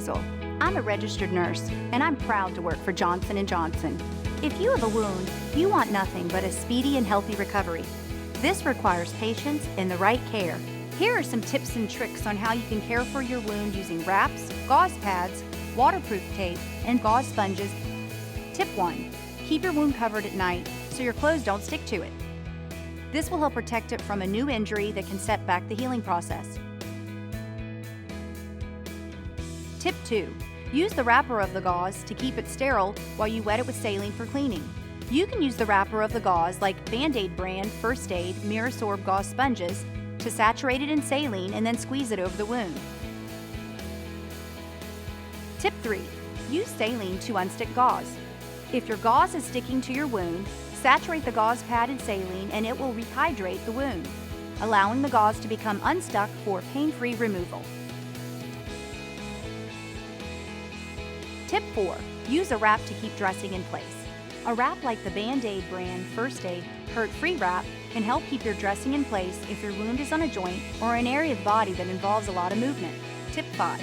Hazel. I'm a registered nurse, and I'm proud to work for Johnson & Johnson. If you have a wound, you want nothing but a speedy and healthy recovery. This requires patience and the right care. Here are some tips and tricks on how you can care for your wound using wraps, gauze pads, waterproof tape, and gauze sponges. Tip 1. Keep your wound covered at night so your clothes don't stick to it. This will help protect it from a new injury that can set back the healing process. Tip 2. Use the wrapper of the gauze to keep it sterile while you wet it with saline for cleaning. You can use the wrapper of the gauze like Band-Aid brand First Aid Mirasorb gauze sponges to saturate it in saline and then squeeze it over the wound. Tip 3. Use saline to unstick gauze. If your gauze is sticking to your wound, saturate the gauze pad in saline and it will rehydrate the wound, allowing the gauze to become unstuck for pain-free removal. Tip 4. Use a wrap to keep dressing in place. A wrap like the Band-Aid brand First Aid Hurt-Free Wrap can help keep your dressing in place if your wound is on a joint or an area of the body that involves a lot of movement. Tip 5.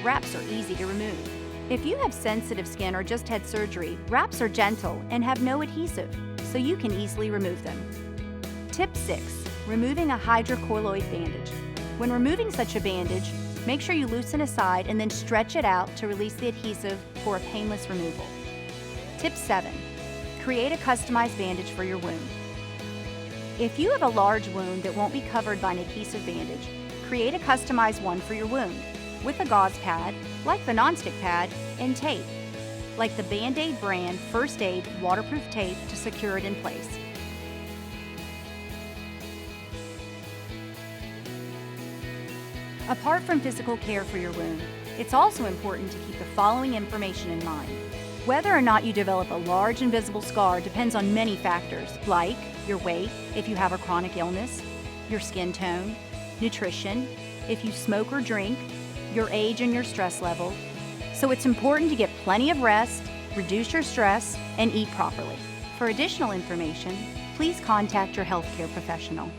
Wraps are easy to remove. If you have sensitive skin or just had surgery, wraps are gentle and have no adhesive, so you can easily remove them. Tip 6. Removing a hydrocolloid bandage. When removing such a bandage, make sure you loosen a side and then stretch it out to release the adhesive for a painless removal. Tip 7. Create a customized bandage for your wound. If you have a large wound that won't be covered by an adhesive bandage, create a customized one for your wound with a gauze pad, like the nonstick pad, and tape, like the Band-Aid brand First Aid waterproof tape to secure it in place. Apart from physical care for your wound, it's also important to keep the following information in mind. Whether or not you develop a large invisible scar depends on many factors, like your weight, if you have a chronic illness, your skin tone, nutrition, if you smoke or drink, your age and your stress level. So it's important to get plenty of rest, reduce your stress, and eat properly. For additional information, please contact your healthcare professional.